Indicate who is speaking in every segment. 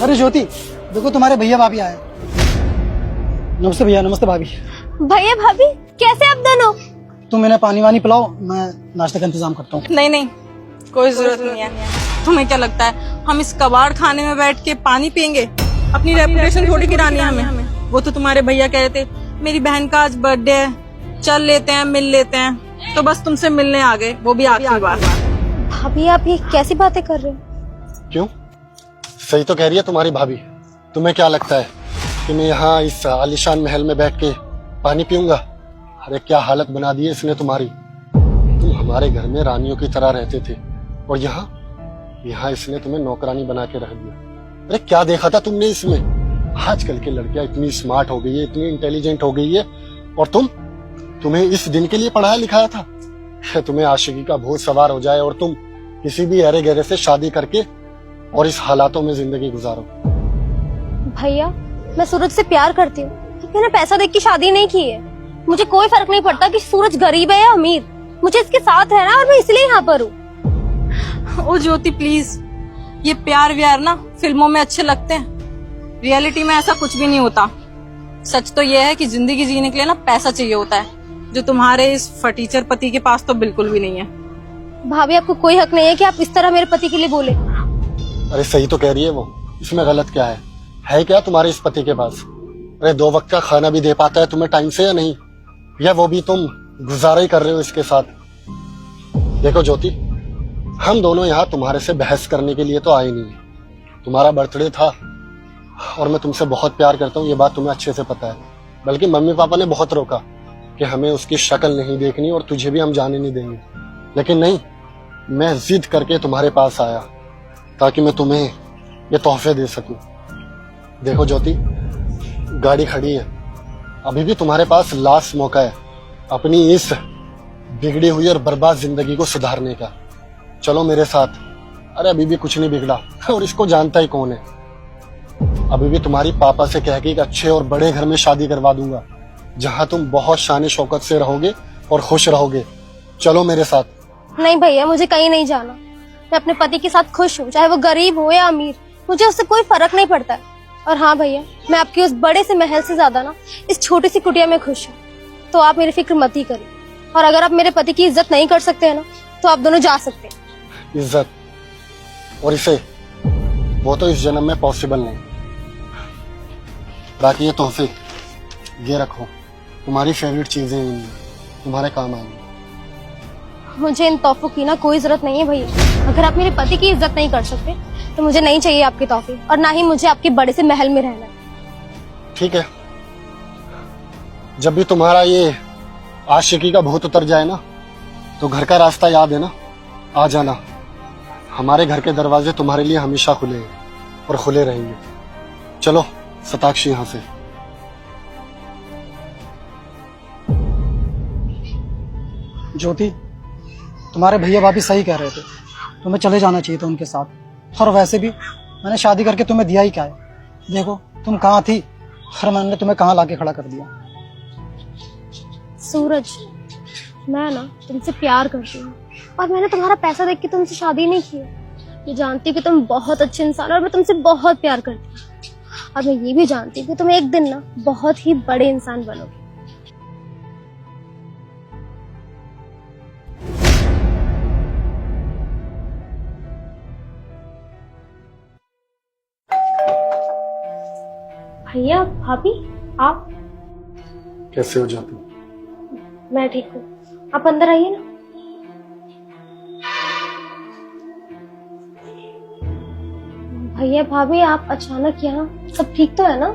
Speaker 1: अरे ज्योति, देखो तुम्हारे भैया भाभी आए। नमस्ते भैया, नमस्ते भाभी।
Speaker 2: भैया भाभी कैसे आप दोनों?
Speaker 1: तुम इन्हें पानी वानी पिलाओ, मैं नाश्ते का इंतजाम करता हूँ।
Speaker 3: नहीं नहीं, कोई जरूरत नहीं है। तुम्हें क्या लगता है हम इस कबाड़ खाने में बैठ के पानी पियेंगे? अपनी रेपुटेशन थोड़ी गिरानी है हमें। वो तो तुम्हारे भैया कह रहे थे मेरी बहन का आज बर्थडे है, चल लेते हैं, मिल लेते हैं, तो बस तुमसे मिलने आ गए, वो भी आखिरी बार।
Speaker 2: भाभी आप ये कैसी बातें कर रहे हो?
Speaker 4: क्यों? सही तो कह रही है तुम्हारी भाभी। तुम्हें क्या लगता है कि मैं यहाँ इस आलीशान महल में बैठ के पानी पीऊंगा? अरे क्या हालत बना दी है इसने तुम्हारी। तुम हमारे घर में रानियों की तरह रहते थे और यहाँ इसने तुम्हें नौकरानी बना के रख दिया। अरे क्या देखा था तुमने इसमें? आजकल की लड़कियां इतनी स्मार्ट हो गई है, इतनी इंटेलिजेंट हो गई है, और तुम्हें इस दिन के लिए पढ़ाया लिखाया था? तुम्हें आशिकी का भूत सवार हो जाए और तुम किसी भी अरे गहरे से शादी करके और इस हालातों में जिंदगी गुजारो।
Speaker 2: भैया मैं सूरज से प्यार करती हूँ, मैंने पैसा देख के शादी नहीं की है। मुझे कोई फर्क नहीं पड़ता कि सूरज गरीब है या अमीर, मुझे इसके साथ रहना और मैं इसलिए यहाँ पर हूँ।
Speaker 3: ओ ज्योति प्लीज, ये प्यार व्यार ना फिल्मों में अच्छे लगते हैं, रियलिटी में ऐसा कुछ भी नहीं होता। सच तो ये है कि जिंदगी जीने के लिए ना पैसा चाहिए होता है, जो तुम्हारे इस फटीचर पति के पास तो बिल्कुल भी नहीं है।
Speaker 2: भाभी आपको कोई हक नहीं है कि आप इस तरह मेरे पति के लिए बोले।
Speaker 4: अरे सही तो कह रही है वो, इसमें गलत क्या है क्या तुम्हारे इस पति के पास? अरे 2 वक्त का खाना भी दे पाता है तुम्हें टाइम से या नहीं? या वो भी तुम गुजारा ही कर रहे हो इसके साथ? देखो ज्योति, हम दोनों यहाँ तुम्हारे से बहस करने के लिए तो आए नहीं है। तुम्हारा बर्थडे था और मैं तुमसे बहुत प्यार करता हूँ, ये बात तुम्हें अच्छे से पता है। बल्कि मम्मी पापा ने बहुत रोका कि हमें उसकी शक्ल नहीं देखनी और तुझे भी हम जाने नहीं देंगे, लेकिन नहीं, मैं जिद करके तुम्हारे पास आया ताकि मैं तुम्हें ये तोहफे दे सकूं। देखो ज्योति, गाड़ी खड़ी है, अभी भी तुम्हारे पास लास्ट मौका है अपनी इस बिगड़ी हुई और बर्बाद जिंदगी को सुधारने का। चलो मेरे साथ। अरे अभी भी कुछ नहीं बिगड़ा और इसको जानता ही कौन है। अभी भी तुम्हारी पापा से कह के एक अच्छे और बड़े घर में शादी करवा दूंगा, जहां तुम बहुत शान शौकत से रहोगे और खुश रहोगे। चलो मेरे साथ।
Speaker 2: नहीं भैया, मुझे कहीं नहीं जाना। मैं अपने पति के साथ खुश हूँ, चाहे वो गरीब हो या अमीर, मुझे उससे कोई फर्क नहीं पड़ता है। और हाँ भैया, मैं आपकी उस बड़े से महल से ज्यादा ना इस छोटी सी कुटिया में खुश हूँ, तो आप मेरी फिक्र मत ही करिए। और अगर आप मेरे पति की इज्जत नहीं कर सकते हैं ना, तो आप दोनों जा सकते हैं।
Speaker 4: इज्जत और इसे, वो तो इस जन्म में पॉसिबल नहीं। बाकी ये तोहफे ये रखो, तुम्हारी फेवरेट चीजें हैं, तुम्हारे काम आएंगे।
Speaker 2: मुझे इन तोहफों की ना कोई जरूरत नहीं है भैया। अगर आप मेरे पति की इज्जत नहीं कर सकते तो मुझे नहीं चाहिए आपके तोहफे, और ना ही मुझे आपके बड़े से महल में रहना है।
Speaker 4: ठीक है, जब भी तुम्हारा ये आशिकी का भूत उतर जाए ना, तो घर का रास्ता याद है ना, आ जाना। हमारे घर के दरवाजे तुम्हारे लिए हमेशा खुले हैं और खुले रहेंगे। चलो शताक्षी, यहाँ से।
Speaker 1: ज्योति, तुम्हारे भैया भाभी सही कह रहे थे, तुम्हें चले जाना चाहिए था उनके साथ। और वैसे भी मैंने शादी करके तुम्हें दिया ही क्या है? देखो तुम कहाँ थी और मैंने तुम्हें कहाँ लाके खड़ा कर दिया।
Speaker 2: सूरज, मैं ना तुमसे प्यार करती हूँ और मैंने तुम्हारा पैसा देख के तुमसे शादी नहीं की है। मैं जानती हूँ कि तुम बहुत अच्छे इंसान हो और मैं तुमसे बहुत प्यार करती हूँ। और मैं ये भी जानती हूँ कि तुम एक दिन ना बहुत ही बड़े इंसान बनोगे। भैया भाभी, आप
Speaker 4: कैसे हो जाती?
Speaker 2: मैं ठीक हूँ, आप अंदर आइए ना। भैया भाभी, आप अचानक यहाँ, सब ठीक तो है ना?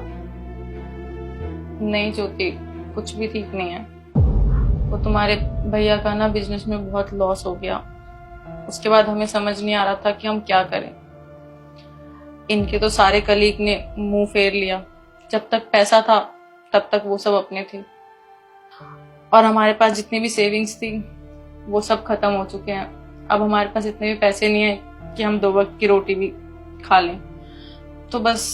Speaker 3: नहीं ज्योति, कुछ भी ठीक नहीं है। वो तुम्हारे भैया का ना बिजनेस में बहुत लॉस हो गया, उसके बाद हमें समझ नहीं आ रहा था कि हम क्या करें। इनके तो सारे कलीग ने मुंह फेर लिया। जब तक पैसा था तब तक वो सब अपने थे, और हमारे पास जितनी भी सेविंग्स थी वो सब खत्म हो चुके हैं। अब हमारे पास इतने भी पैसे नहीं है कि हम 2 वक्त की रोटी भी खा लें। तो बस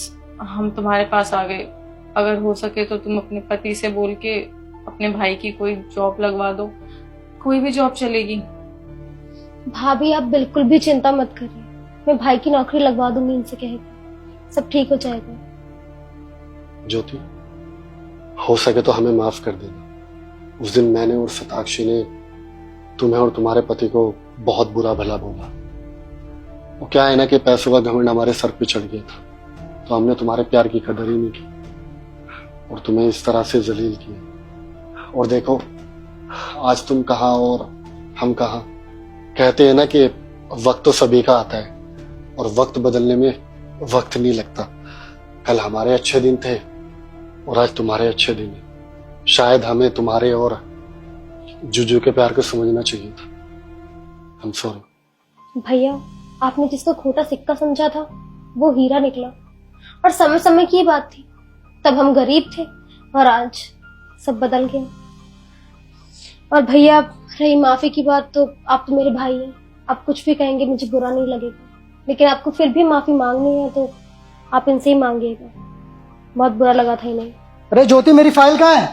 Speaker 3: हम तुम्हारे पास आ गए। अगर हो सके तो तुम अपने पति से बोल के अपने भाई की कोई जॉब लगवा दो, कोई भी जॉब चलेगी।
Speaker 2: भाभी आप बिल्कुल भी चिंता मत करिए, मैं भाई की नौकरी लगवा दूंगी इनसे कह के। सब ठीक हो जाएगा।
Speaker 4: ज्योति, हो सके तो हमें माफ कर देना। उस दिन मैंने और शताक्षी ने तुम्हें और तुम्हारे पति को बहुत बुरा भला बोला। वो क्या है ना कि पैसों का घमंड हमारे सर पे चढ़ गया था, तो हमने तुम्हारे प्यार की कदर ही नहीं की और तुम्हें इस तरह से जलील किया। और देखो आज तुम कहाँ और हम कहाँ। कहते हैं ना कि वक्त तो सभी का आता है और वक्त बदलने में वक्त नहीं लगता। कल हमारे अच्छे दिन थे और आज तुम्हारे अच्छे दिन हैं। शायद हमें तुम्हारे और जुजू के प्यार को समझना चाहिए था। हम सॉरी।
Speaker 2: भैया, आपने जिसको खोटा सिक्का समझा था वो हीरा निकला। और समय समय की बात थी, तब हम गरीब थे और आज सब बदल गया। और भैया, रही माफी की बात, तो आप तो मेरे भाई हैं, आप कुछ भी कहेंगे मुझे बुरा नहीं लगेगा। लेकिन आपको फिर भी माफी मांगनी है तो आप इनसे ही मांगिएगा। बहुत बुरा लगा था इन्हें।
Speaker 1: अरे ज्योति, मेरी फाइल कहाँ है?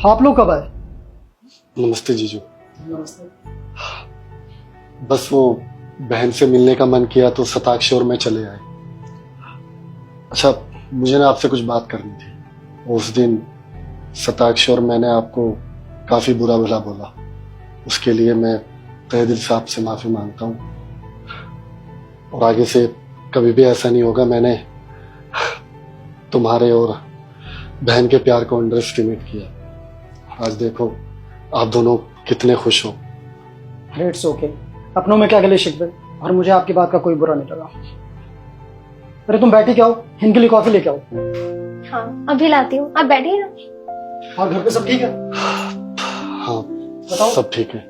Speaker 1: आप लोग कब आए?
Speaker 4: नमस्ते जीजू। बस वो बहन से मिलने का मन किया तो शताक्षी और मैं चले आए। अच्छा, मुझे ना आपसे कुछ बात करनी थी। उस दिन शताक्षी और मैंने आपको काफी बुरा भला बोला, उसके लिए मैं तहे दिल से आपसे माफी मांगता हूँ और आगे से कभी भी ऐसा नहीं होगा। मैंने तुम्हारे और बहन के प्यार को अंडर एस्टिमेट किया। आज देखो आप दोनों कितने खुश हो।
Speaker 1: इट्स ओके, अपनों में क्या गले शिकवे, और मुझे आपकी बात का कोई बुरा नहीं लगा। अरे तुम बैठी क्या हो, इनके लिए कॉफी लेके आओ।
Speaker 2: हाँ, अभी लाती हूँ, आप बैठिए ना।
Speaker 1: और घर पे सब ठीक है?
Speaker 4: हाँ,
Speaker 1: बताओ।
Speaker 4: सब ठीक है।